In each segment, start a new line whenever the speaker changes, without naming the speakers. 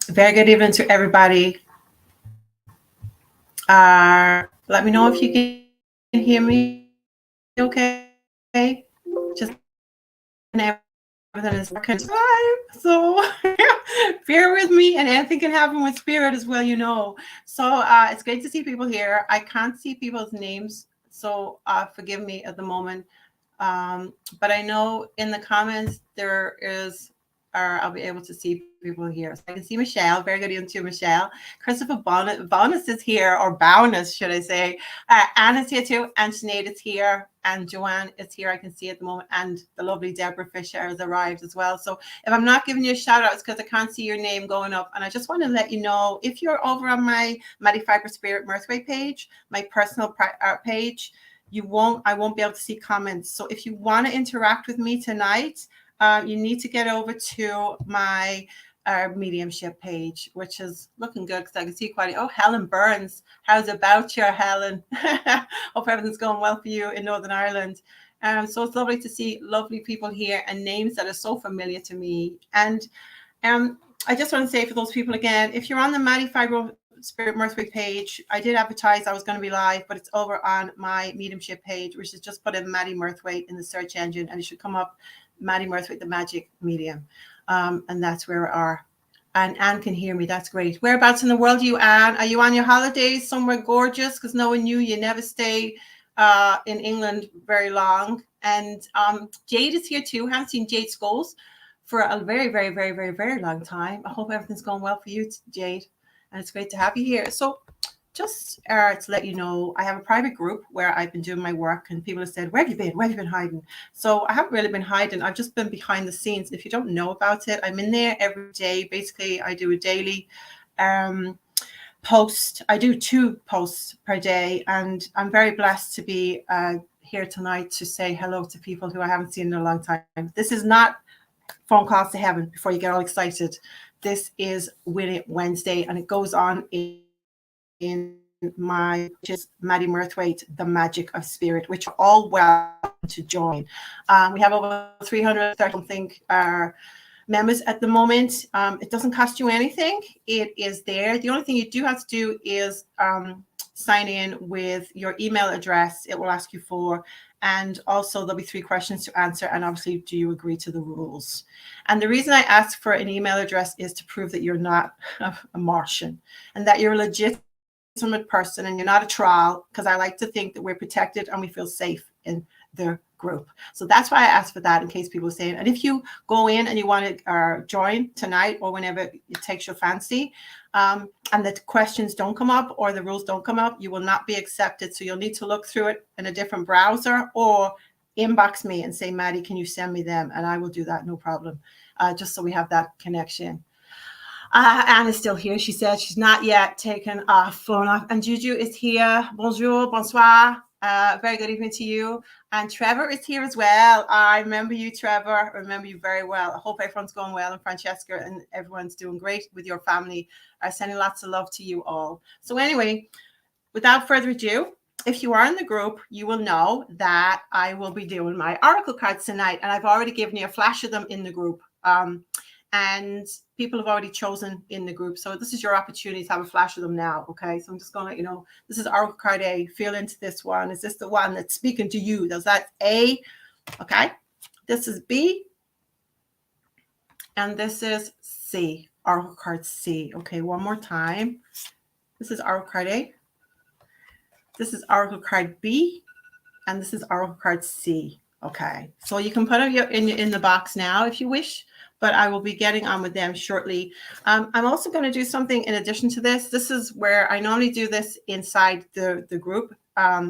Very good evening to everybody. Let me know if you can hear me okay. Just everything is working live. So bear with me, and anything can happen with spirit as well, you know. So it's great to see people here. I can't see people's names, so forgive me at the moment. But I know in the comments there is, or I'll be able to see people here. So I can see Michelle. Very good evening to Michelle. Christopher Bonus is here, or Bowness, should I say. Anna's here too, and Sinead is here, and Joanne is here. I can see at the moment, and the lovely Deborah Fisher has arrived as well. So if I'm not giving you a shout out, it's because I can't see your name going up. And I just want to let you know, if you're over on my Maddy Fiber Spirit Murthwaite page, my personal page, I won't be able to see comments. So if you want to interact with me tonight, you need to get over to my mediumship page, which is looking good because I can see quite. Oh, Helen Burns, how's about you, Helen? Hope everything's going well for you in Northern Ireland. So it's lovely to see lovely people here and names that are so familiar to me. And I just want to say for those people again, if you're on the Maddy Fiber Spirit Murthwaite page, I did advertise I was going to be live, but it's over on my mediumship page, which is just put in Maddy Murthwaite in the search engine, and it should come up Maddy Murthwaite, the Magic Medium. And that's where we are. And Anne can hear me. That's great. Whereabouts in the world are you, Anne? Are you on your holidays somewhere gorgeous? Because knowing you never stay in England very long. And Jade is here too. I haven't seen Jade Scholes for a very, very, very, very, very long time. I hope everything's going well for you, Jade. And it's great to have you here. So just to let you know, I have a private group where I've been doing my work, and people have said, where have you been? Where have you been hiding? So I haven't really been hiding. I've just been behind the scenes. If you don't know about it, I'm in there every day. Basically, I do a daily post. I do 2 posts per day, and I'm very blessed to be here tonight to say hello to people who I haven't seen in a long time. This is not phone calls to heaven before you get all excited. This is Win It Wednesday, and it goes on in my, which is Maddy Murthwaite, the Magic of Spirit, which are all welcome to join. We have over 330 something members at the moment. It doesn't cost you anything. It is there. The only thing you do have to do is sign in with your email address. It will ask you for. And also there'll be 3 questions to answer. And obviously, do you agree to the rules? And the reason I ask for an email address is to prove that you're not a Martian and that you're a legitimate person and you're not a troll, because I like to think that we're protected and we feel safe in the group. So that's why I asked for that, in case people are saying. And if you go in and you want to join tonight or whenever it takes your fancy, and the questions don't come up or the rules don't come up, you will not be accepted. So you'll need to look through it in a different browser or inbox me and say, Maddy, can you send me them? And I will do that, no problem, just so we have that connection. Anne is still here. She said she's not yet taken off phone off. And Juju is here. Bonjour, bonsoir. Very good evening to you. And Trevor is here as well. I remember you, Trevor. I remember you very well. I hope everyone's going well, and Francesca and everyone's doing great with your family. I'm sending lots of love to you all. So anyway, without further ado, if you are in the group, you will know that I will be doing my oracle cards tonight. And I've already given you a flash of them in the group. And people have already chosen in the group. So this is your opportunity to have a flash of them now. Okay. So I'm just going to let you know, this is Oracle card A. Feel into this one. Is this the one that's speaking to you? Does that A? Okay. This is B. And this is C. Oracle card C. Okay. One more time. This is Oracle card A. This is Oracle card B. And this is Oracle card C. Okay. So you can put it in the box now if you wish, but I will be getting on with them shortly. I'm also going to do something in addition to this. This is where I normally do this inside the group,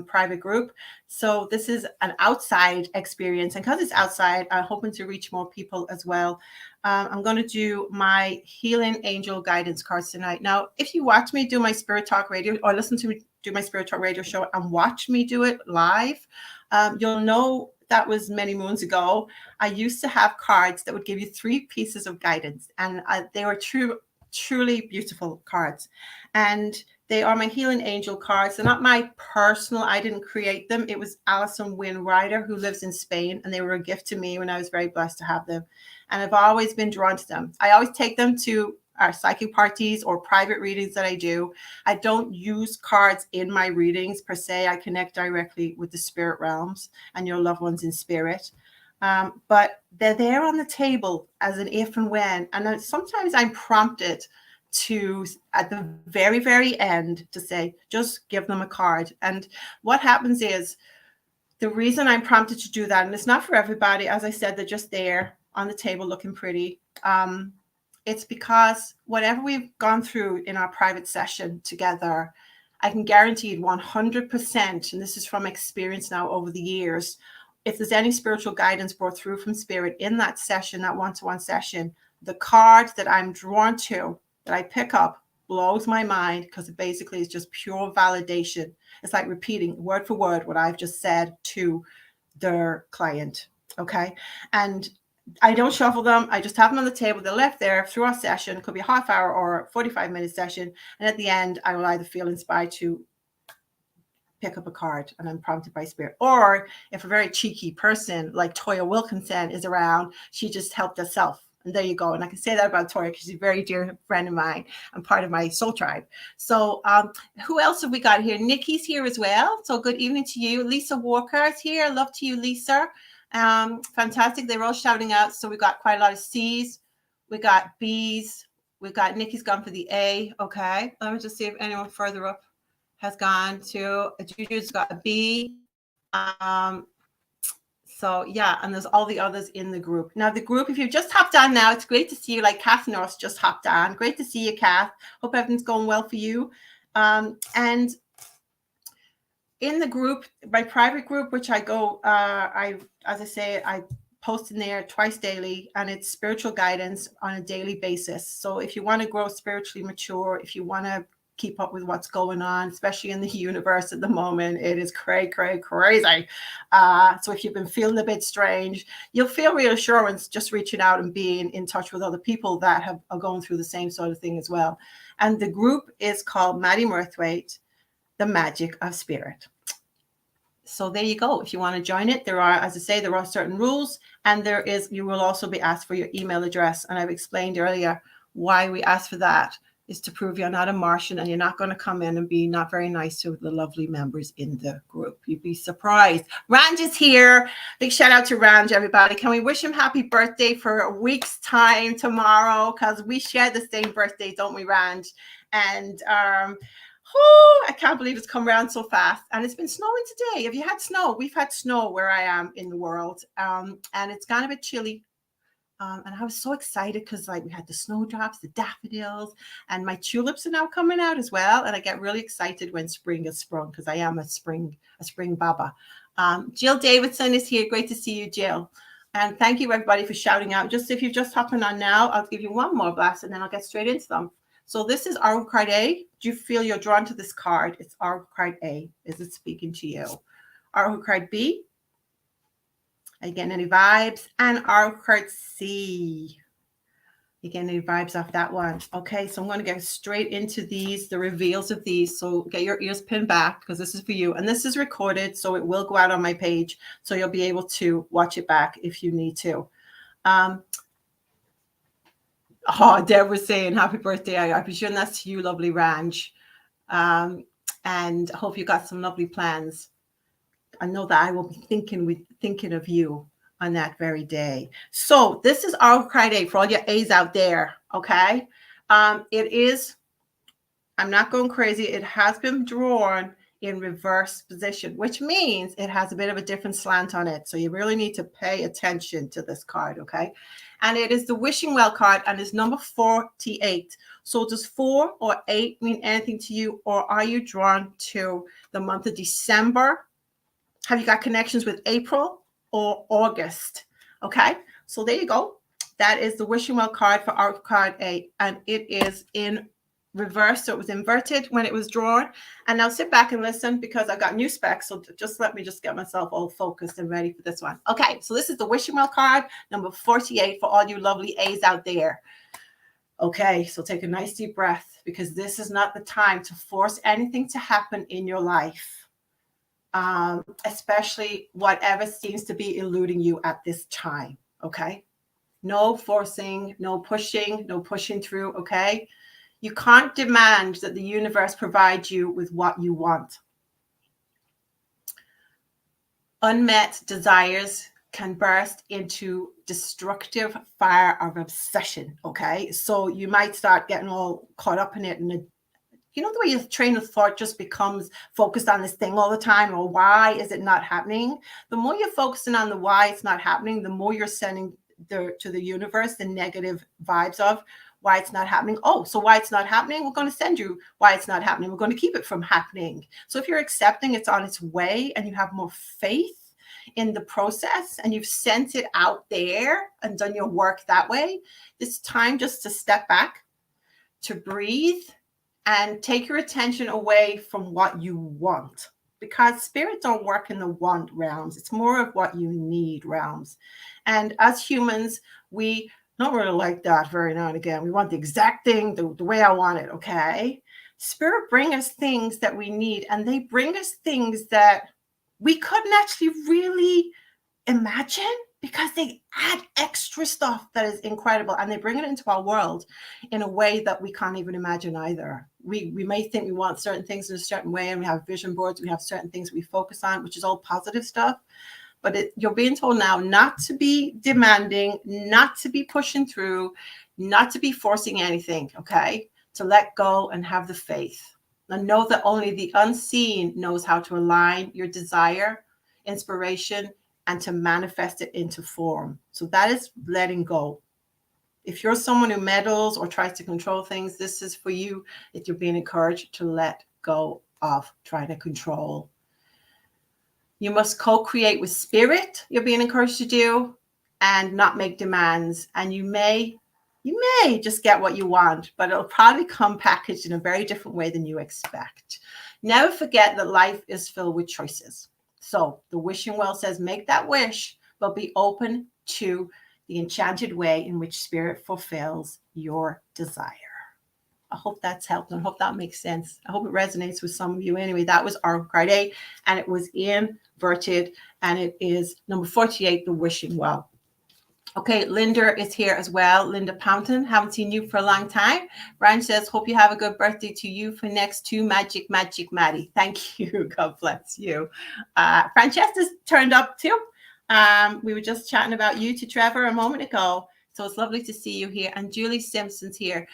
private group. So this is an outside experience. And because it's outside, I'm hoping to reach more people as well. I'm going to do my Healing Angel Guidance cards tonight. Now, if you watch me do my Spirit Talk Radio, or listen to me do my Spirit Talk Radio show and watch me do it live, you'll know that was many moons ago. I used to have cards that would give you 3 pieces of guidance, and they were truly beautiful cards. And they are my Healing Angel cards. They're not my personal. I didn't create them. It was Alison Wynn Ryder, who lives in Spain, and they were a gift to me when I was very blessed to have them. And I've always been drawn to them. I always take them to psychic parties or private readings that I do. I don't use cards in my readings per se. I connect directly with the spirit realms and your loved ones in spirit. But they're there on the table as an if and when. And sometimes I'm prompted to, at the very, very end, to say, just give them a card. And what happens is, the reason I'm prompted to do that, and it's not for everybody, as I said, they're just there on the table looking pretty. It's because whatever we've gone through in our private session together, I can guarantee 100%, and this is from experience now over the years, if there's any spiritual guidance brought through from spirit in that session, that one-to-one session, the card that I'm drawn to, that I pick up, blows my mind, because it basically is just pure validation. It's like repeating word for word what I've just said to their client. Okay. And I don't shuffle them. I just have them on the table. They're left there through our session. It could be a half hour or 45-minute session. And at the end, I will either feel inspired to pick up a card and I'm prompted by spirit. Or if a very cheeky person like Toya Wilkinson is around, she just helped herself. And there you go. And I can say that about Toya because she's a very dear friend of mine and part of my soul tribe. So who else have we got here? Nikki's here as well. So good evening to you. Lisa Walker is here. Love to you, Lisa. Fantastic. They're all shouting out. So we got quite a lot of C's. We got B's. We got Nikki's gone for the A. Okay. Let me just see if anyone further up has gone to. Juju's got a B. So yeah, and there's all the others in the group. Now the group, if you've just hopped on now, it's great to see you. Like Kath Norris just hopped on. Great to see you, Kath. Hope everything's going well for you. And in the group, my private group, which I go, as I say, I post in there twice daily, and it's spiritual guidance on a daily basis. So if you want to grow spiritually mature, if you want to keep up with what's going on, especially in the universe at the moment, it is crazy. So if you've been feeling a bit strange, you'll feel reassurance just reaching out and being in touch with other people that are going through the same sort of thing as well. And the group is called Maddy Murthwaite, The Magic of Spirit. So there you go. If you want to join it, there are, as I say, there are certain rules, and you will also be asked for your email address. And I've explained earlier why we ask for that is to prove you're not a Martian and you're not going to come in and be not very nice to the lovely members in the group. You'd be surprised. Ranj is here. Big shout out to Ranj, everybody. Can we wish him happy birthday for a week's time tomorrow? Because we share the same birthday, don't we, Ranj? And I can't believe it's come around so fast. And it's been snowing today. Have you had snow? We've had snow where I am in the world. And it's gone a bit chilly. And I was so excited because we had the snowdrops, the daffodils, and my tulips are now coming out as well. And I get really excited when spring is sprung because I am a spring baba. Jill Davidson is here. Great to see you, Jill. And thank you, everybody, for shouting out. Just if you're just hopping on now, I'll give you one more blast and then I'll get straight into them. So this is Oracle card A. Do you feel you're drawn to this card? It's Oracle card A. Is it speaking to you? Oracle card B. Again, any vibes? And Oracle card C. Again, any vibes off that one? Okay, so I'm going to get straight into these, the reveals of these. So get your ears pinned back because this is for you. And this is recorded, so it will go out on my page. So you'll be able to watch it back if you need to. Deb was saying happy birthday. I presume that's to you, lovely Ranj. And I hope you got some lovely plans. I know that I will be thinking of you on that very day. So this is Oracle card A for all your A's out there. Okay. It is, I'm not going crazy. It has been drawn in reverse position, which means it has a bit of a different slant on it. So you really need to pay attention to this card. Okay. And it is the wishing well card and it's number 48. So does 4 or 8 mean anything to you? Or are you drawn to the month of December? Have you got connections with April or August? Okay, so there you go. That is the wishing well card for Oracle card A, and it is in reverse. So it was inverted when it was drawn. And now sit back and listen because I've got new specs. So just let me just get myself all focused and ready for this one. Okay, so this is the wishing well card, number 48 for all you lovely A's out there. Okay, so take a nice deep breath because this is not the time to force anything to happen in your life. Especially whatever seems to be eluding you at this time. Okay. No forcing, no pushing through, okay? You can't demand that the universe provides you with what you want. Unmet desires can burst into destructive fire of obsession, okay? So you might start getting all caught up in it, and you know the way your train of thought just becomes focused on this thing all the time, or why is it not happening? The more you're focusing on the why it's not happening, the more you're sending to the universe the negative vibes of why it's not happening. Oh, so why it's not happening? We're going to send you why it's not happening. We're going to keep it from happening. So if you're accepting it's on its way and you have more faith in the process and you've sent it out there and done your work that way, it's time just to step back, to breathe, and take your attention away from what you want, because spirit don't work in the want realms. It's more of what you need realms. And as humans, we don't really like that very now and again. We want the exact thing the way I want it, okay? Spirit bring us things that we need, and they bring us things that we couldn't actually really imagine, because they add extra stuff that is incredible, and they bring it into our world in a way that we can't even imagine either. We may think we want certain things in a certain way, and we have vision boards, we have certain things we focus on, which is all positive stuff. But you're being told now not to be demanding, not to be pushing through, not to be forcing anything, okay? To let go and have the faith. And know that only the unseen knows how to align your desire, inspiration, and to manifest it into form. So that is letting go. If you're someone who meddles or tries to control things, this is for you, that you're being encouraged to let go of trying to control. You must co-create with spirit, you're being encouraged to do, and not make demands. And you may just get what you want, but it'll probably come packaged in a very different way than you expect. Never forget that life is filled with choices. So the wishing well says, make that wish, but be open to the enchanted way in which spirit fulfills your desire. I hope that's helped, and I hope that makes sense. I hope it resonates with some of you. Anyway, that was our card A, and it was inverted, and it is number 48, the wishing well. Okay, Linda is here as well. Linda Pountain, haven't seen you for a long time. Brian says, hope you have a good birthday to you for next to Magic Maddie. Thank you. God bless you. Francesca's turned up too. We were just chatting about you to Trevor a moment ago. So it's lovely to see you here. And Julie Simpson's here.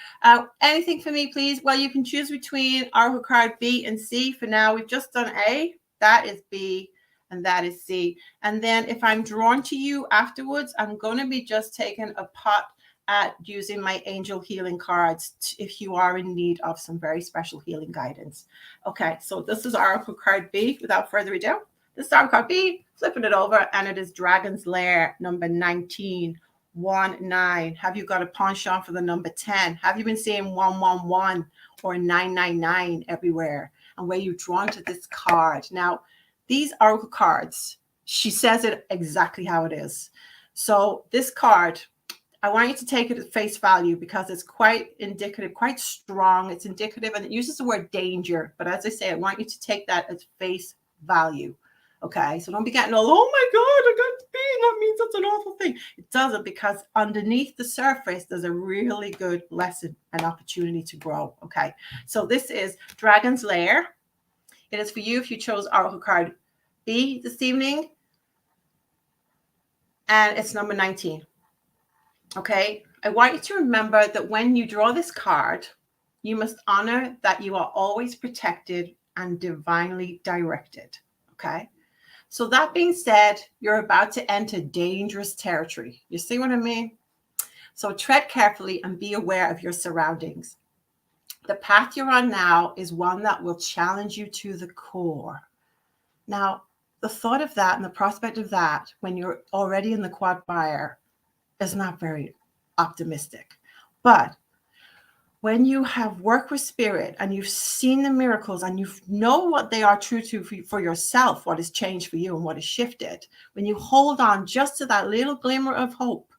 Anything for me, please? Well, you can choose between Oracle card B and C. For now, we've just done A. That is B. And that is C. And then if I'm drawn to you afterwards, I'm going to be just taking a pot at using my angel healing cards if you are in need of some very special healing guidance. Okay, so this is Oracle card B. Without further ado, this is Oracle card B, flipping it over, and it is Dragon's Lair, number 19. 1-9. Have you got a penchant for the number 10? Have you been seeing 111 or 999 everywhere? And where you're drawn to this card? Now, these Oracle cards, she says it exactly how it is. So this card, I want you to take it at face value because it's quite indicative, quite strong. It's indicative, and it uses the word danger. But as I say, I want you to take that as face value. Okay, so don't be getting all, oh my God, I got being, that means that's an awful thing. It doesn't, because underneath the surface, there's a really good lesson and opportunity to grow. Okay, so this is Dragon's Lair. It is for you if you chose Oracle card B this evening. And it's number 19. Okay, I want you to remember that when you draw this card, you must honor that you are always protected and divinely directed. Okay. So that being said, you're about to enter dangerous territory. You see what I mean? So tread carefully and be aware of your surroundings. The path you're on now is one that will challenge you to the core. Now, the thought of that and the prospect of that when you're already in the quad fire is not very optimistic. But when you have worked with spirit and you've seen the miracles and you know what they are true to for yourself, what has changed for you and what has shifted, when you hold on just to that little glimmer of hope,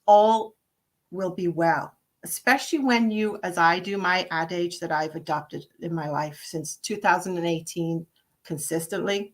all will be well. Especially when you, as I do, my adage that I've adopted in my life since 2018 consistently,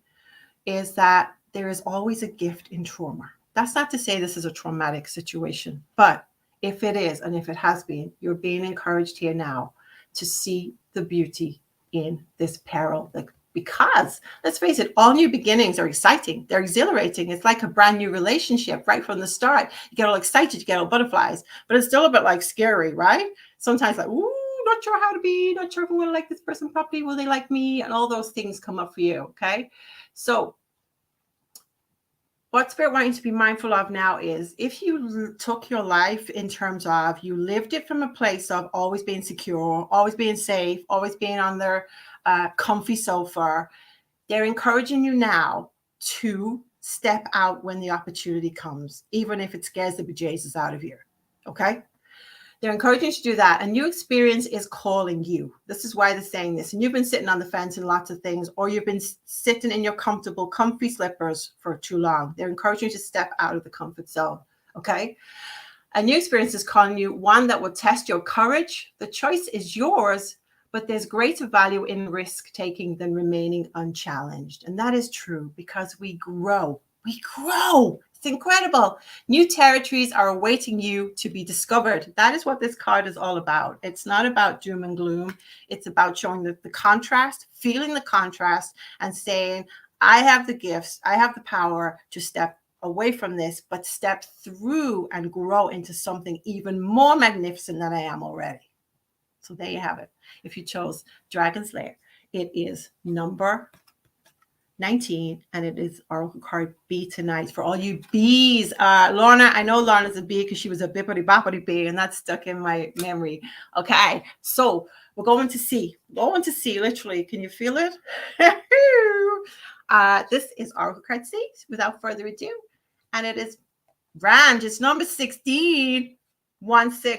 is that there is always a gift in trauma. That's not to say this is a traumatic situation, but if it is, and if it has been, you're being encouraged here now to see the beauty in this peril. Like, because let's face it, all new beginnings are exciting. They're exhilarating. It's like a brand new relationship right from the start. You get all excited, you get all butterflies, but it's still a bit like scary, right? Sometimes like, ooh, not sure how to be, not sure if I'm going to like this person properly. Will they like me? And all those things come up for you. Okay. So what Spirit wants you to be mindful of now is if you took your life in terms of you lived it from a place of always being secure, always being safe, always being on their comfy sofa, they're encouraging you now to step out when the opportunity comes, even if it scares the bejesus out of you. Okay? They're encouraging you to do that. A new experience is calling you. This is why they're saying this. And you've been sitting on the fence in lots of things, or you've been sitting in your comfortable, comfy slippers for too long. They're encouraging you to step out of the comfort zone. Okay. A new experience is calling you, one that will test your courage. The choice is yours, but there's greater value in risk taking than remaining unchallenged. And that is true because we grow. We grow. It's incredible. New territories are awaiting you to be discovered. That is what this card is all about. It's not about doom and gloom. It's about showing the contrast, feeling the contrast, and saying, I have the gifts, I have the power to step away from this, but step through and grow into something even more magnificent than I am already. So there you have it. If you chose Dragon Slayer, it is number 19, and it is Oracle card B tonight for all you bees. Lorna, I know Lorna's a bee because she was a bippity boppity bee, and that's stuck in my memory. Okay, so we're going to see. Literally. Can you feel it? This is Oracle card C, without further ado, and it is Range. It's number 16, 1-6.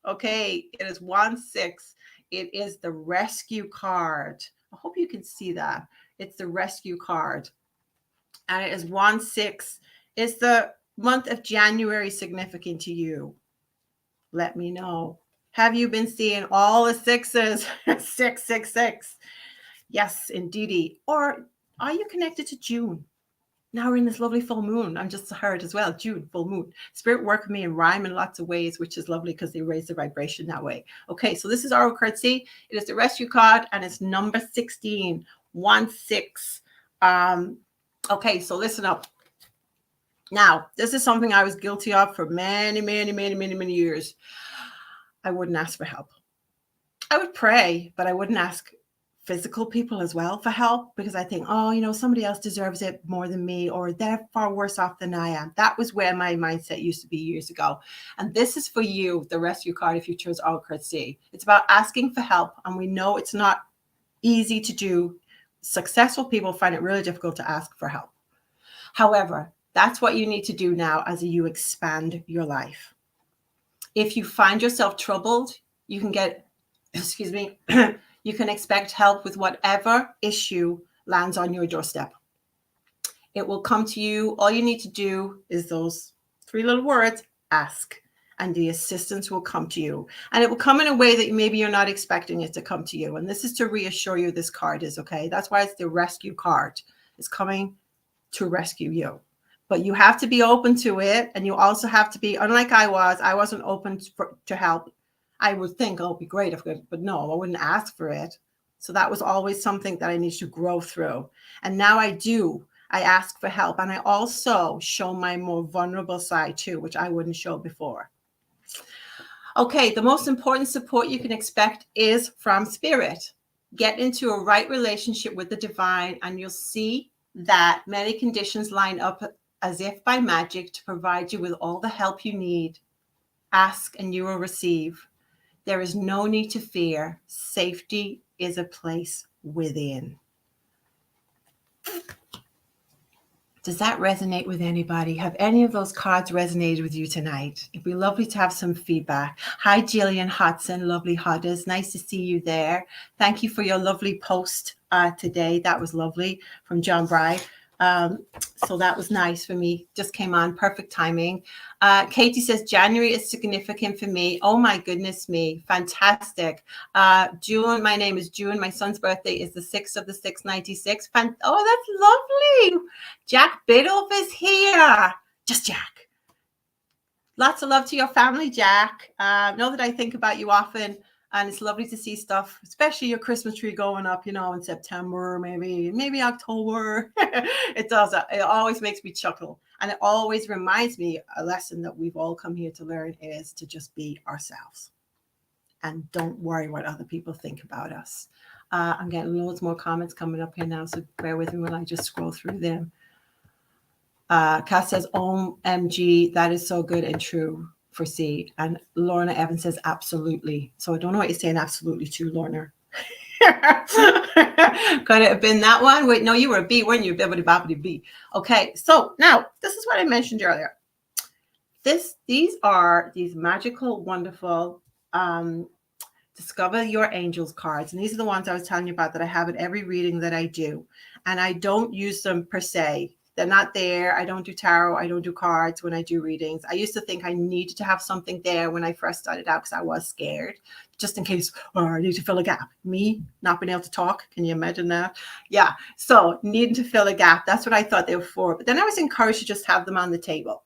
Okay, it is 1-6. It is the rescue card. I hope you can see that. It's the rescue card. And it is 1-6. Is the month of January significant to you? Let me know. Have you been seeing all the sixes? 666. Yes, indeedy. Or are you connected to June? Now we're in this lovely full moon. I'm just heard as well, June, full moon. Spirit work with me and rhyme in lots of ways, which is lovely because they raise the vibration that way. Okay, so this is Oracle card C. It is the rescue card, and it's number 16, 1-6. Okay, so listen up. Now, this is something I was guilty of for many years. I wouldn't ask for help. I would pray, but I wouldn't ask physical people as well for help because I think, oh, you know, somebody else deserves it more than me, or they're far worse off than I am. That was where my mindset used to be years ago. And this is for you, the rescue card, if you chose Oracle card C. It's about asking for help. And we know it's not easy to do. Successful people find it really difficult to ask for help. However, that's what you need to do now as you expand your life. If you find yourself troubled, you can get, you can expect help with whatever issue lands on your doorstep. It will come to you. All you need to do is those 3 little words, ask, and the assistance will come to you. And it will come in a way that maybe you're not expecting it to come to you. And this is to reassure you this card is okay. That's why it's the rescue card. It's coming to rescue you. But you have to be open to it. And you also have to be, unlike I wasn't open to help. I would think, oh, it'd be great if I could, but no, I wouldn't ask for it. So that was always something that I need to grow through. And now I do. I ask for help. And I also show my more vulnerable side too, which I wouldn't show before. Okay, the most important support you can expect is from Spirit. Get into a right relationship with the divine, and you'll see that many conditions line up as if by magic to provide you with all the help you need. Ask and you will receive. There is no need to fear. Safety is a place within. Does that resonate with anybody? Have any of those cards resonated with you tonight? It'd be lovely to have some feedback. Hi, Jillian Hodson, lovely Hodders. Nice to see you there. Thank you for your lovely post today. That was lovely from John Bry. So that was nice for me. Just came on, perfect timing. Katie says, January is significant for me. Oh my goodness me. Fantastic. June, my name is June. My son's birthday is the 6th of the 6th, 96. Oh, that's lovely. Jack Biddulph is here. just Jack. Lots of love to your family, Jack. Know that I think about you often, and it's lovely to see stuff, especially your Christmas tree going up, you know, in September, maybe October. It does. It always makes me chuckle, and it always reminds me a lesson that we've all come here to learn is to just be ourselves, and don't worry what other people think about us. I'm getting loads more comments coming up here now, so bear with me while I just scroll through them. Cass says, OMG, that is so good and true for C. And Lorna Evans says, absolutely. So I don't know what you're saying absolutely to, Lorna. Could it have been that one? Wait, no, you were a B, weren't you? Bibbidi bobbidi B. Okay, so now this is what I mentioned earlier. These are these magical, wonderful Discover Your Angels cards. And these are the ones I was telling you about that I have at every reading that I do. And I don't use them per se. They're not there. I don't do tarot. I don't do cards when I do readings. I used to think I needed to have something there when I first started out because I was scared, just in case, I need to fill a gap. Me not being able to talk. Can you imagine that? Yeah. So needing to fill a gap. That's what I thought they were for. But then I was encouraged to just have them on the table.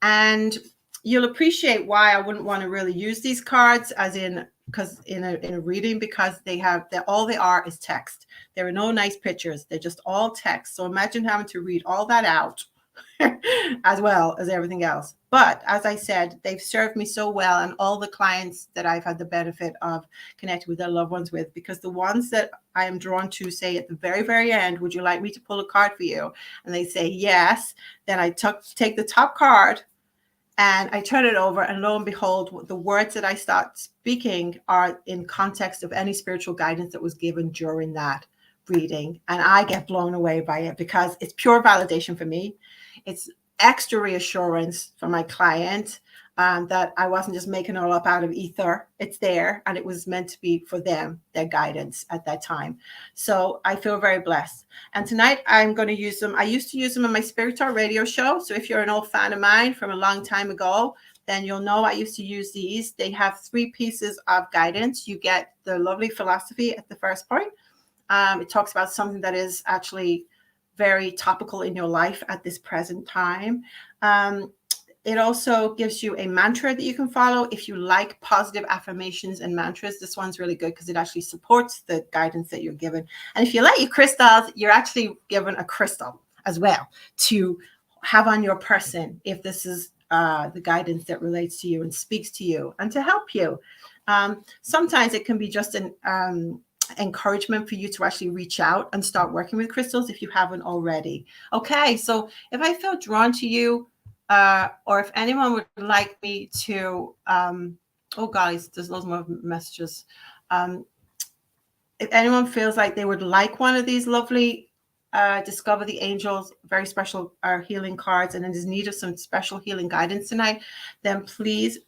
And you'll appreciate why I wouldn't want to really use these cards because in a reading, because all they are is text. There are no nice pictures. They're just all text. So imagine having to read all that out as well as everything else. But as I said, they've served me so well, and all the clients that I've had the benefit of connecting with their loved ones with, because the ones that I am drawn to say at the very, very end, would you like me to pull a card for you? And they say yes. Then I take the top card and I turn it over, and lo and behold, the words that I start speaking are in context of any spiritual guidance that was given during that reading. And I get blown away by it because it's pure validation for me. It's extra reassurance for my client that I wasn't just making it all up out of ether. It's there, and it was meant to be for them, their guidance at that time. So I feel very blessed. And tonight I'm going to use them. I used to use them in my Spirit Talk radio show. So if you're an old fan of mine from a long time ago, then you'll know I used to use these. They have 3 pieces of guidance. You get the lovely philosophy at the first point. It talks about something that is actually very topical in your life at this present time. It also gives you a mantra that you can follow. If you like positive affirmations and mantras, this one's really good because it actually supports the guidance that you're given. And if you like your crystals, you're actually given a crystal as well to have on your person if this is the guidance that relates to you and speaks to you and to help you. Sometimes it can be just an encouragement for you to actually reach out and start working with crystals if you haven't already. Okay, so if I feel drawn to you, or if anyone would like me to, oh guys, there's loads more messages. If anyone feels like they would like one of these lovely Discover the Angels, very special healing cards, and is in need of some special healing guidance tonight, then please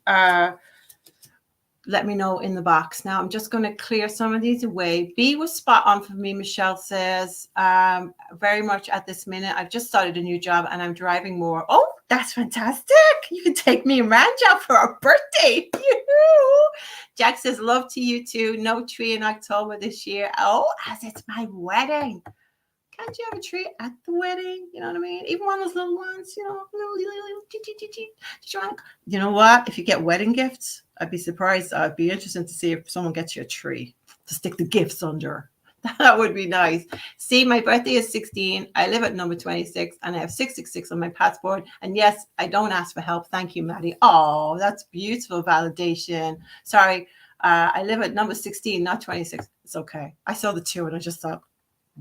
let me know in the box. Now I'm just going to clear some of these away. B was spot on for me, Michelle says. Very much at this minute. I've just started a new job and I'm driving more. Oh, that's fantastic. You can take me and Ranja for our birthday. Yoo-hoo. Jack says, love to you too. No tree in October this year. Oh, as it's my wedding. Can't you have a tree at the wedding? You know what I mean? Even one of those little ones, you know, you know what? If you get wedding gifts, I'd be surprised. I'd be interested to see if someone gets you a tree to stick the gifts under. That would be nice. See, my birthday is 16. I live at number 26 and I have 666 on my passport. And yes, I don't ask for help. Thank you, Maddie. Oh, that's beautiful validation. Sorry. I live at number 16, not 26. It's okay. I saw the 2 and I just thought,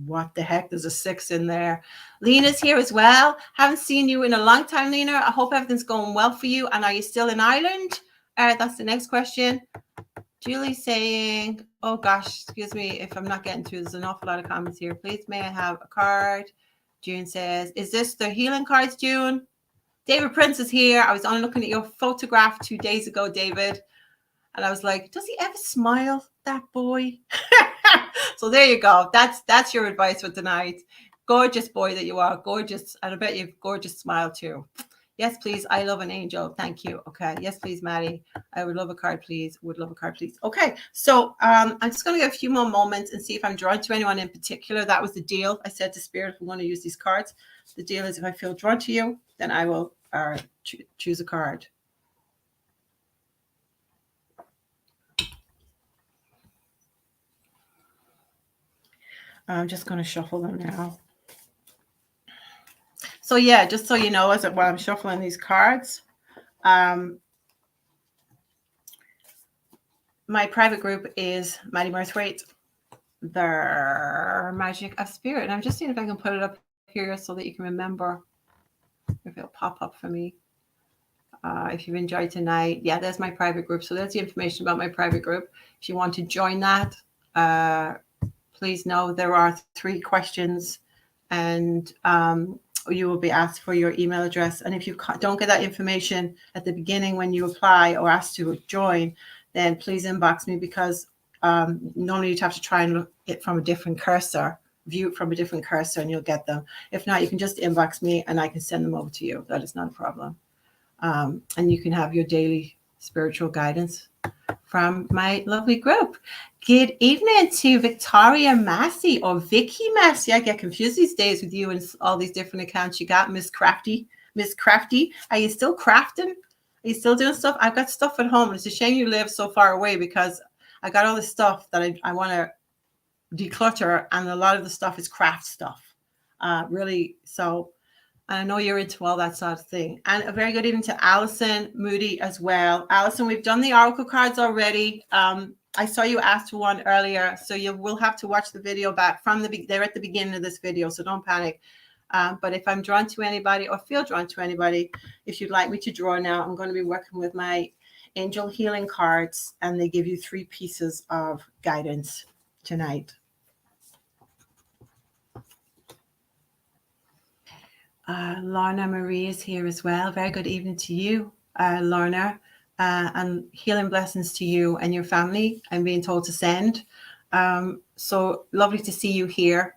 what the heck? There's a 6 in there. Lena's here as well. Haven't seen you in a long time, Lena. I hope everything's going well for you. And are you still in Ireland? That's the next question. Julie saying, oh gosh, excuse me if I'm not getting through. There's an awful lot of comments here. Please, may I have a card? June says, is this the healing cards, June? David Prince is here. I was only looking at your photograph 2 days ago, David. And I was like, does he ever smile, that boy? So there you go. That's your advice for tonight. Gorgeous boy that you are. Gorgeous. And I bet you have a gorgeous smile too. Yes, please. I love an angel. Thank you. Okay. Yes, please, Maddie. I would love a card, please. Would love a card, please. Okay. So I'm just going to give a few more moments and see if I'm drawn to anyone in particular. That was the deal. I said to Spirit, if we want to use these cards, the deal is if I feel drawn to you, then I will choose a card. I'm just going to shuffle them now. So yeah, just so you know, while I'm shuffling these cards, my private group is Maddy Murthwaite, the Magic of Spirit. And I'm just seeing if I can put it up here so that you can remember, if it'll pop up for me. If you've enjoyed tonight, yeah, there's my private group. So there's the information about my private group. If you want to join that, please know there are 3 questions, and you will be asked for your email address. And if you don't get that information at the beginning when you apply or ask to join, then please inbox me, because normally you'd have to try and look it from a different cursor, view it from a different cursor, and you'll get them. If not, you can just inbox me and I can send them over to you. That is not a problem. And you can have your daily spiritual guidance from my lovely group. Good evening to Victoria Massey, or Vicky Massey. I get confused these days with you and all these different accounts you got. Miss Crafty. Are you still crafting? Are you still doing stuff? I've got stuff at home. It's a shame you live so far away, because I got all this stuff that I want to declutter, and a lot of the stuff is craft stuff. Really, so I know you're into all that sort of thing. And a very good evening to Allison Moody as well. Allison, we've done the oracle cards already. I saw you asked for one earlier, so you will have to watch the video back from they're at the beginning of this video, so don't panic. But if I'm drawn to anybody or feel drawn to anybody, if you'd like me to draw now, I'm going to be working with my angel healing cards, and they give you 3 pieces of guidance tonight. Lorna Marie is here as well. Very good evening to you, Lorna, and healing blessings to you and your family. I'm being told to send. So lovely to see you here.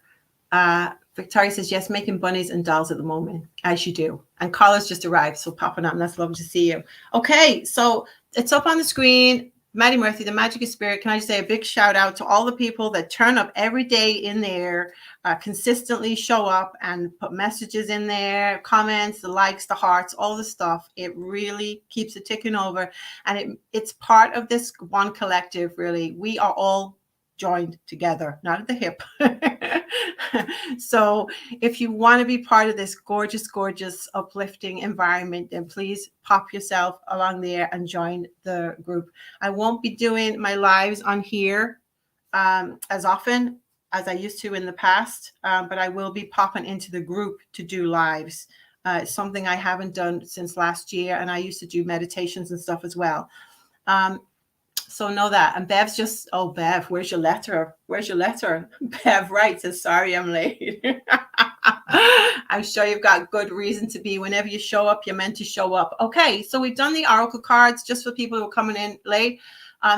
Victoria says, yes, making bunnies and dolls at the moment, as you do. And Carla's just arrived, so popping up, and that's lovely to see you. Okay, so it's up on the screen. Maddy Murthwaite, the Magic of Spirit. Can I just say a big shout out to all the people that turn up every day in there, consistently show up and put messages in there, comments, the likes, the hearts, all the stuff. It really keeps it ticking over. And it's part of this one collective, really. We are all joined together, not at the hip. So if you want to be part of this gorgeous, gorgeous, uplifting environment, then please pop yourself along there and join the group. I won't be doing my lives on here as often as I used to in the past, but I will be popping into the group to do lives. It's something I haven't done since last year, and I used to do meditations and stuff as well. So know that. And Bev's just, oh, Bev, where's your letter? Where's your letter? Bev writes, says, sorry, I'm late. I'm sure you've got good reason to be. Whenever you show up, you're meant to show up. Okay, so we've done the oracle cards just for people who are coming in late.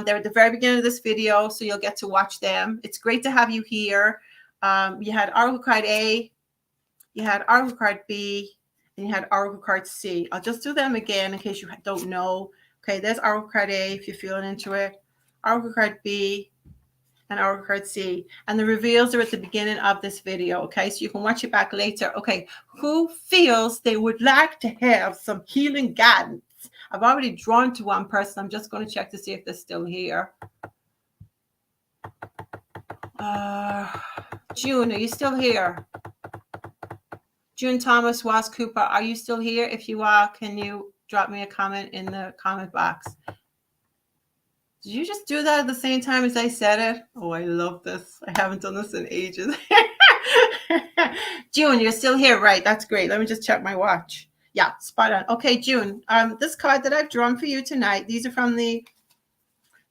They're at the very beginning of this video, so you'll get to watch them. It's great to have you here. You had oracle card A, you had oracle card B, and you had oracle card C. I'll just do them again in case you don't know. Okay, there's oracle card A if you're feeling into it, oracle card B, and oracle card C. And the reveals are at the beginning of this video, okay? So you can watch it back later. Okay, who feels they would like to have some healing guidance? I've already drawn to one person. I'm just going to check to see if they're still here. June, are you still here? June Thomas, Was Cooper, are you still here? If you are, can you drop me a comment in the comment box? Did you just do that at the same time as I said it? Oh, I love this. I haven't done this in ages. June, you're still here, right? That's great. Let me just check my watch. Yeah, spot on. Okay, June, this card that I've drawn for you tonight, these are from the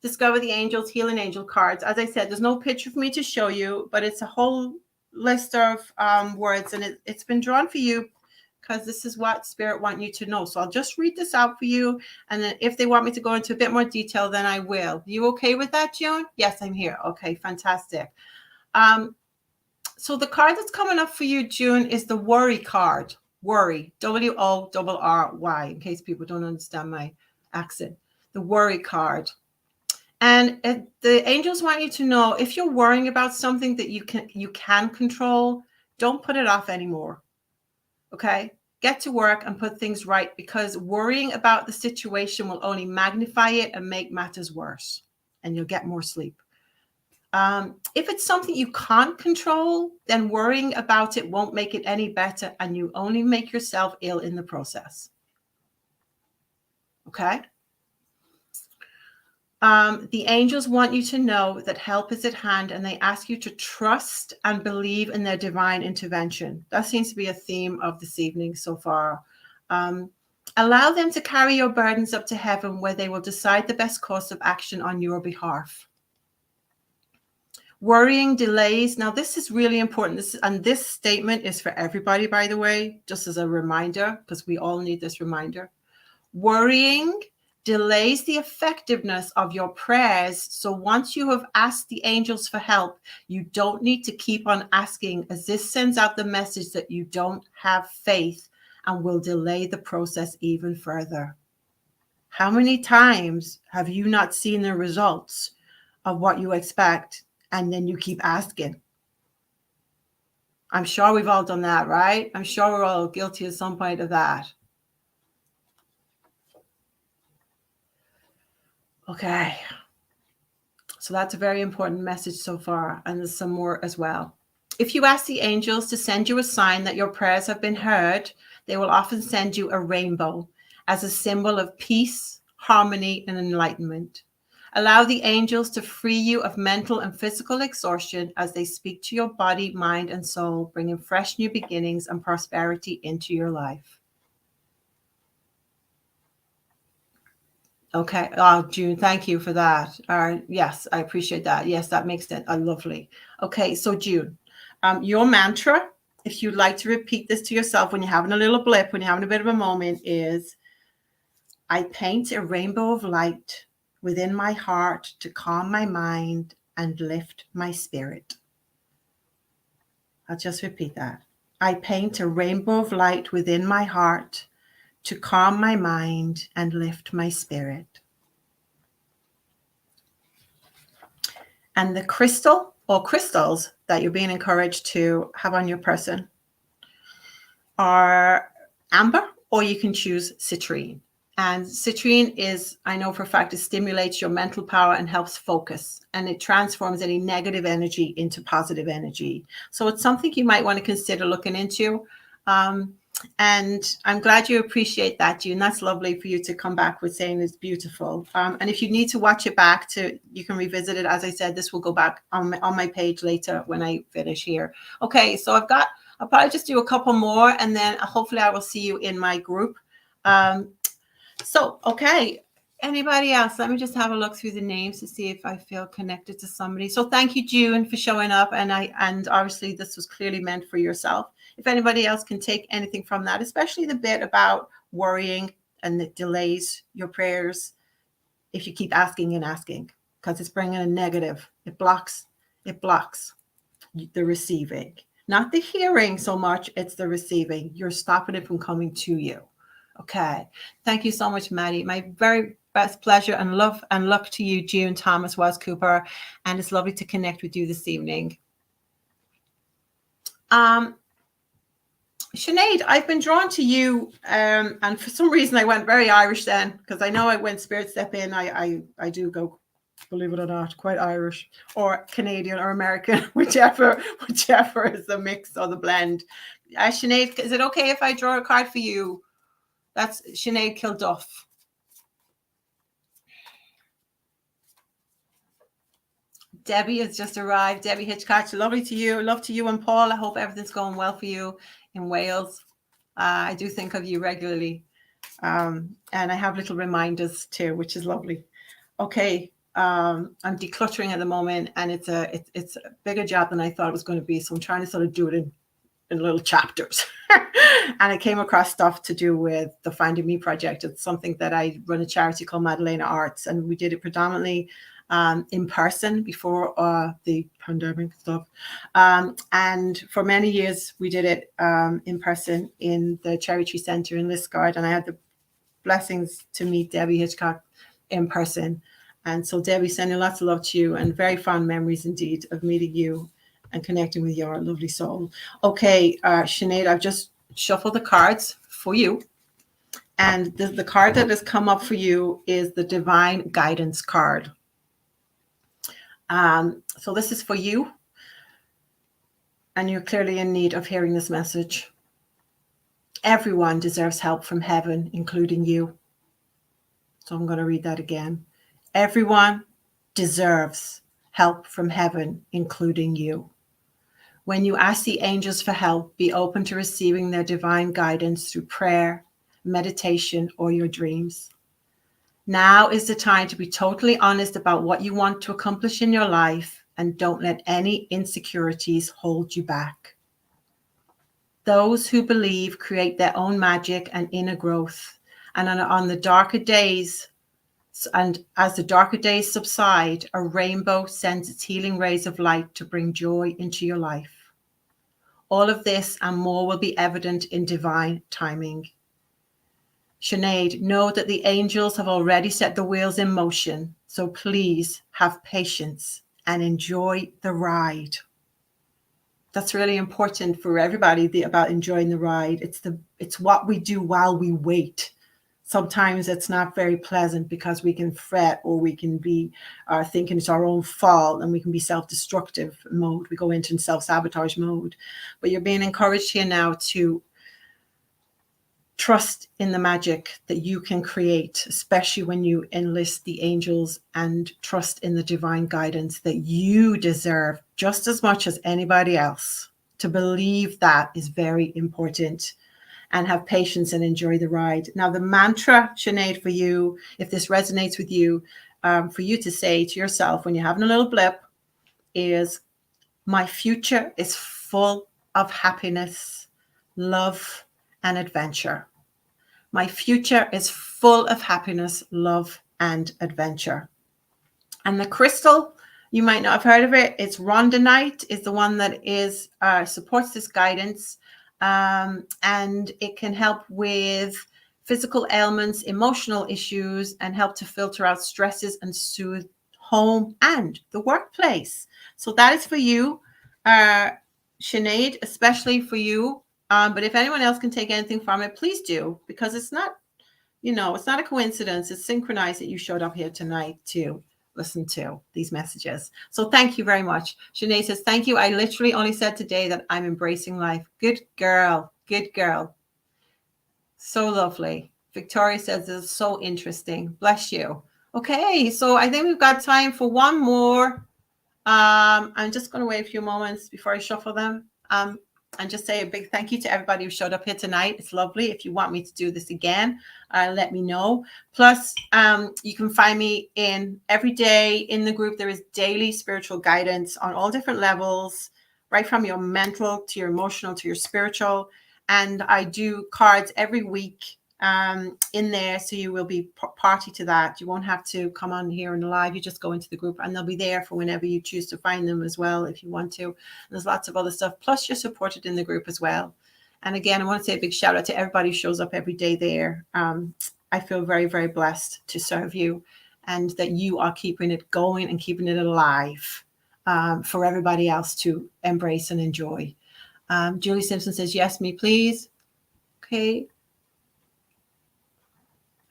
Discover the Angels, Healing Angel cards. As I said, there's no picture for me to show you, but it's a whole list of words, and it's been drawn for you because this is what Spirit want you to know. So I'll just read this out for you, and then if they want me to go into a bit more detail, then I will. You okay with that, June? Yes, I'm here. Okay, fantastic. So the card that's coming up for you, June, is the Worry card. Worry, WORRY, in case people don't understand my accent. The worry card. And the angels want you to know, if you're worrying about something that you can control, don't put it off anymore. Okay? Get to work and put things right, because worrying about the situation will only magnify it and make matters worse, and you'll get more sleep. If it's something you can't control, then worrying about it won't make it any better, and you only make yourself ill in the process. Okay? The angels want you to know that help is at hand, and they ask you to trust and believe in their divine intervention. That seems to be a theme of this evening so far. Allow them to carry your burdens up to heaven, where they will decide the best course of action on your behalf. Worrying delays. Now, this is really important. This statement is for everybody, by the way, just as a reminder, because we all need this reminder. Worrying delays the effectiveness of your prayers. So once you have asked the angels for help, you don't need to keep on asking, as this sends out the message that you don't have faith and will delay the process even further. How many times have you not seen the results of what you expect, and then you keep asking? I'm sure we've all done that, right? I'm sure we're all guilty at some point of that. Okay. So that's a very important message so far, and there's some more as well. If you ask the angels to send you a sign that your prayers have been heard, they will often send you a rainbow as a symbol of peace, harmony, and enlightenment. Allow the angels to free you of mental and physical exhaustion as they speak to your body, mind, and soul, bringing fresh new beginnings and prosperity into your life. Okay. Oh, June, thank you for that. Yes, I appreciate that. Yes, that makes it lovely. Okay, so June, your mantra, if you'd like to repeat this to yourself when you're having a little blip, when you're having a bit of a moment, is, I paint a rainbow of light within my heart to calm my mind and lift my spirit. I'll just repeat that. I paint a rainbow of light within my heart to calm my mind and lift my spirit. And the crystal or crystals that you're being encouraged to have on your person are amber, or you can choose citrine. And citrine is, I know for a fact, it stimulates your mental power and helps focus, and it transforms any negative energy into positive energy. So it's something you might want to consider looking into. And I'm glad you appreciate that, June. That's lovely for you to come back with saying it's beautiful. And if you need to watch it back, you can revisit it. As I said, this will go back on my page later when I finish here. Okay, so I'll probably just do a couple more, and then hopefully I will see you in my group. So, okay, anybody else? Let me just have a look through the names to see if I feel connected to somebody. So thank you, June, for showing up. And obviously this was clearly meant for yourself. If anybody else can take anything from that, especially the bit about worrying and it delays your prayers if you keep asking and asking, because it's bringing a negative. It blocks the receiving. Not the hearing so much, it's the receiving. You're stopping it from coming to you. Okay. Thank you so much, Maddie. My very best pleasure and love and luck to you, June, Thomas, Wells Cooper. And it's lovely to connect with you this evening. Sinead, I've been drawn to you. And for some reason I went very Irish then, because I know when spirits step in, I do go, believe it or not, quite Irish or Canadian or American, whichever is the mix or the blend. Sinead, is it okay if I draw a card for you? That's Sinead Kilduff. Debbie has just arrived. Debbie Hitchcock, lovely to you. Love to you and Paul. I hope everything's going well for you in Wales. I do think of you regularly. And I have little reminders too, which is lovely. Okay. I'm decluttering at the moment, and it's a bigger job than I thought it was going to be. So I'm trying to sort of do it in little chapters. And I came across stuff to do with the Finding Me project. It's something that I run a charity called Madalena Arts, and we did it predominantly in person before the pandemic stuff. And for many years, we did it in person in the Cherry Tree Center in Liskeard. And I had the blessings to meet Debbie Hitchcock in person. And so, Debbie, sending lots of love to you and very fond memories indeed of meeting you and connecting with your lovely soul. Okay, Sinead, I've just shuffled the cards for you. And the card that has come up for you is the Divine Guidance card. So this is for you. And you're clearly in need of hearing this message. Everyone deserves help from heaven, including you. So I'm going to read that again. Everyone deserves help from heaven, including you. When you ask the angels for help, be open to receiving their divine guidance through prayer, meditation, or your dreams. Now is the time to be totally honest about what you want to accomplish in your life, and don't let any insecurities hold you back. Those who believe create their own magic and inner growth. And on the darker days, and as the darker days subside, a rainbow sends its healing rays of light to bring joy into your life. All of this and more will be evident in divine timing. Sinead, know that the angels have already set the wheels in motion, so please have patience and enjoy the ride. That's really important for everybody about enjoying the ride. It's what we do while we wait. Sometimes it's not very pleasant because we can fret, or we can be thinking it's our own fault, and we can be self-destructive mode. We go into self-sabotage mode. But you're being encouraged here now to trust in the magic that you can create, especially when you enlist the angels, and trust in the divine guidance that you deserve just as much as anybody else. To believe that is very important. And have patience and enjoy the ride. Now, the mantra, Sinead, for you, if this resonates with you, for you to say to yourself when you're having a little blip is, my future is full of happiness, love, and adventure. My future is full of happiness, love, and adventure. And the crystal, you might not have heard of it. It's rhodonite, is the one that is supports this guidance. And it can help with physical ailments, emotional issues, and help to filter out stresses and soothe home and the workplace. So that is for you, Sinead, especially for you. But if anyone else can take anything from it, please do, because it's not, it's not a coincidence. It's synchronized that you showed up here tonight to listen to these messages. So thank you very much. Sinead says, thank you. I literally only said today that I'm embracing life. Good girl. Good girl. So lovely. Victoria says, this is so interesting. Bless you. Okay, so I think we've got time for one more. I'm just going to wait a few moments before I shuffle them. And just say a big thank you to everybody who showed up here tonight. It's lovely. If you want me to do this again, let me know. Plus, you can find me every day in the group. There is daily spiritual guidance on all different levels, right from your mental to your emotional to your spiritual. And I do cards every week in there, so you will be party to that. You won't have to come on here in the live. You just go into the group, and they'll be there for whenever you choose to find them as well, if you want to. There's lots of other stuff. Plus, you're supported in the group as well. And again, I want to say a big shout out to everybody who shows up every day there. I feel very, very blessed to serve you, and that you are keeping it going and keeping it alive for everybody else to embrace and enjoy. Julie Simpson says, yes, me, please. Okay.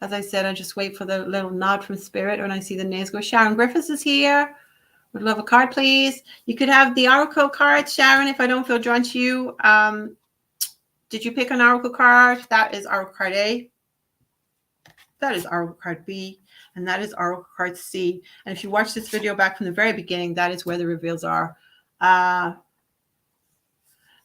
As I said, I just wait for the little nod from spirit when I see the names go. Sharon Griffiths is here. Would love a card, please. You could have the Oracle card, Sharon, if I don't feel drawn to you. Did you pick an Oracle card? That is Oracle card A. That is Oracle card B. And that is Oracle card C. And if you watch this video back from the very beginning, that is where the reveals are.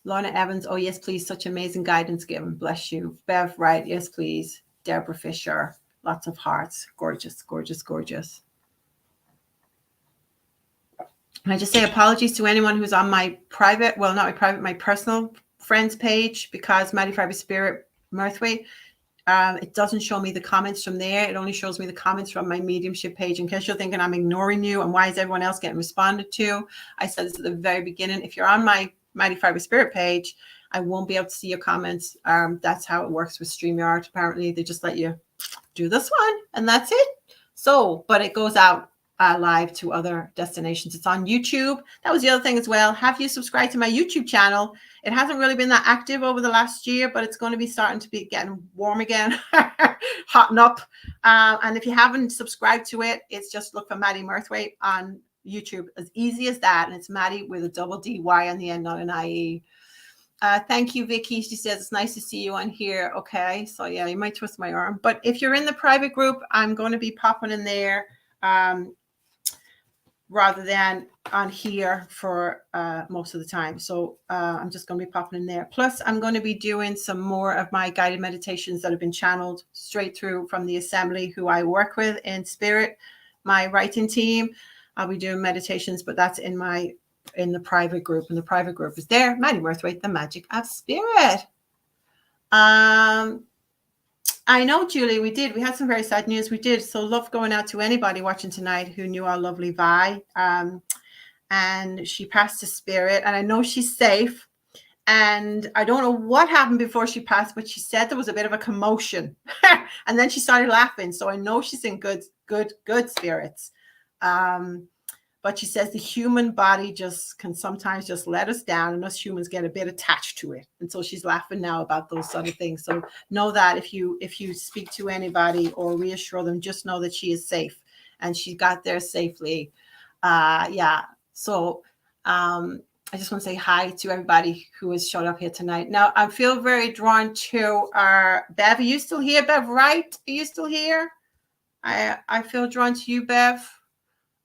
Lorna Evans, oh, yes, please. Such amazing guidance given. Bless you. Bev Wright, yes, please. Deborah Fisher, lots of hearts. Gorgeous, gorgeous, gorgeous. And I just say apologies to anyone who's on my private, well, not my private, my personal friends page, because Maddy Spirit Murthwaite, It doesn't show me the comments from there. It only shows me the comments from my mediumship page. In case you're thinking I'm ignoring you and why is everyone else getting responded to, I said this at the very beginning. If you're on my Mighty Fiber Spirit page, I won't be able to see your comments. That's how it works with StreamYard. Apparently, they just let you do this one, and that's it. So, but it goes out live to other destinations. It's on YouTube. That was the other thing as well. Have you subscribed to my YouTube channel? It hasn't really been that active over the last year, but it's going to be starting to be getting warm again, hotting up. And if you haven't subscribed to it, it's just look for Maddy Murthwaite on YouTube. As easy as that. And it's Maddy with a double D-Y on the end, not an I-E. Thank you, Vicky. She says, it's nice to see you on here. Okay. So yeah, you might twist my arm. But if you're in the private group, I'm going to be popping in there rather than on here for most of the time. So I'm just going to be popping in there. Plus, I'm going to be doing some more of my guided meditations that have been channeled straight through from the assembly who I work with in spirit, my writing team. I'll be doing meditations, but that's in the private group. And the private group is there. Maddy Murthwaite, the Magic of Spirit. I know, Julie, we had some very sad news. We did. So love going out to anybody watching tonight who knew our lovely Vi. And she passed to spirit. And I know she's safe. And I don't know what happened before she passed, but she said there was a bit of a commotion. And then she started laughing. So I know she's in good spirits. But she says the human body can sometimes just let us down, and us humans get a bit attached to it. And so she's laughing now about those sort of things. So know that if you speak to anybody or reassure them, just know that she is safe and she got there safely. Yeah. So I just want to say hi to everybody who has showed up here tonight. Now I feel very drawn to Bev. Are you still here, Bev? Right? Are you still here? I feel drawn to you, Bev.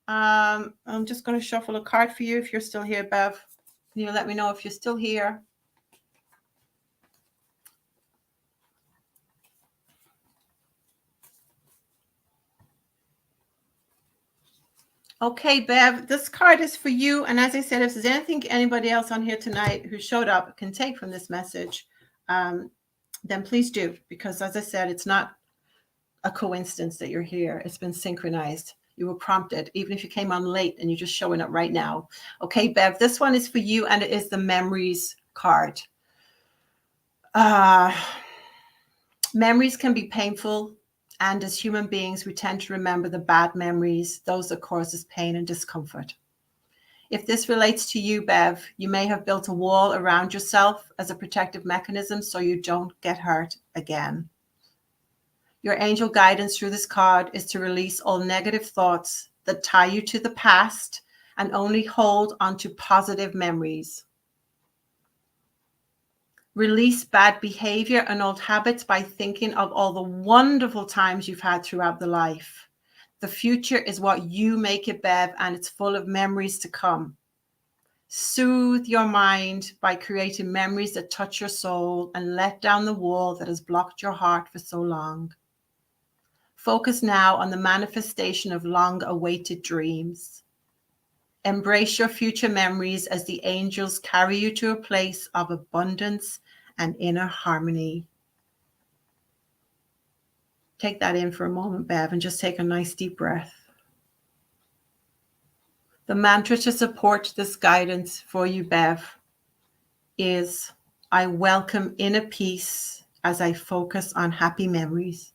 I'm just going to shuffle a card for you if you're still here, Bev. Can you let me know if you're still here? Okay, Bev, this card is for you. And as I said, if there's anything anybody else on here tonight who showed up can take from this message, then please do. Because as I said, it's not a coincidence that you're here. It's been synchronized. You were prompted, even if you came on late and you're just showing up right now. Okay, Bev, this one is for you, and it is the memories card. Memories can be painful, and as human beings, we tend to remember the bad memories, those that cause us pain and discomfort. If this relates to you, Bev, you may have built a wall around yourself as a protective mechanism so you don't get hurt again. Your angel guidance through this card is to release all negative thoughts that tie you to the past and only hold onto positive memories. Release bad behavior and old habits by thinking of all the wonderful times you've had throughout the life. The future is what you make it, Bev, and it's full of memories to come. Soothe your mind by creating memories that touch your soul and let down the wall that has blocked your heart for so long. Focus now on the manifestation of long-awaited dreams. Embrace your future memories as the angels carry you to a place of abundance and inner harmony. Take that in for a moment, Bev, and just take a nice deep breath. The mantra to support this guidance for you, Bev, is I welcome inner peace as I focus on happy memories.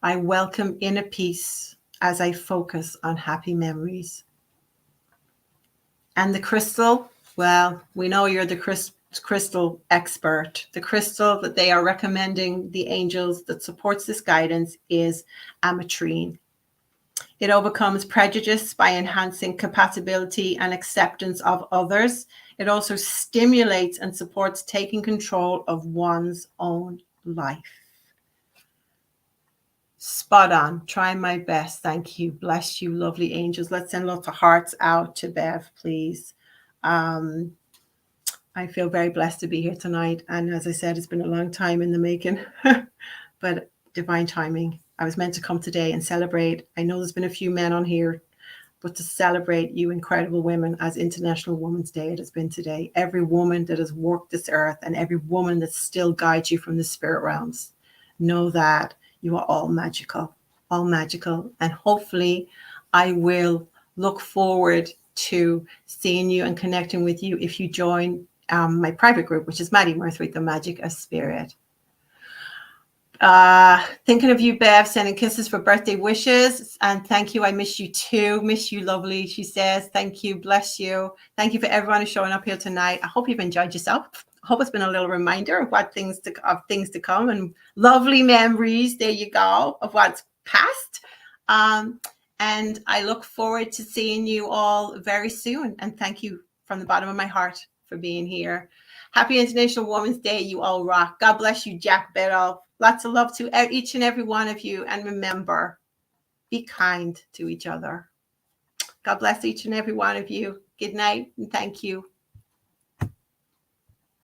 I welcome inner peace as I focus on happy memories. And the crystal, well, we know you're the crystal expert. The crystal that they are recommending the angels that supports this guidance is ametrine. It overcomes prejudice by enhancing compatibility and acceptance of others. It also stimulates and supports taking control of one's own life. Spot on. Trying my best. Thank you. Bless you, lovely angels. Let's send lots of hearts out to Bev, please. I feel very blessed to be here tonight. And as I said, it's been a long time in the making, but divine timing. I was meant to come today and celebrate. I know there's been a few men on here, but to celebrate you incredible women as International Women's Day it has been today. Every woman that has walked this earth and every woman that still guides you from the spirit realms. know that you are all magical, and hopefully I will look forward to seeing you and connecting with you if you join my private group, which is Maddy Murthwaite, the Magic of Spirit. Thinking of you, Bev, sending kisses for birthday wishes. And thank you. I miss you too. Miss you, lovely. She says, thank you. Bless you. Thank you for everyone who's showing up here tonight. I hope you've enjoyed yourself. I hope it's been a little reminder of things to come and lovely memories. There you go, of what's past. And I look forward to seeing you all very soon. And thank you from the bottom of my heart for being here. Happy International Women's Day. You all rock. God bless you, Jack Biddle. Lots of love to each and every one of you. And remember, be kind to each other. God bless each and every one of you. Good night and thank you.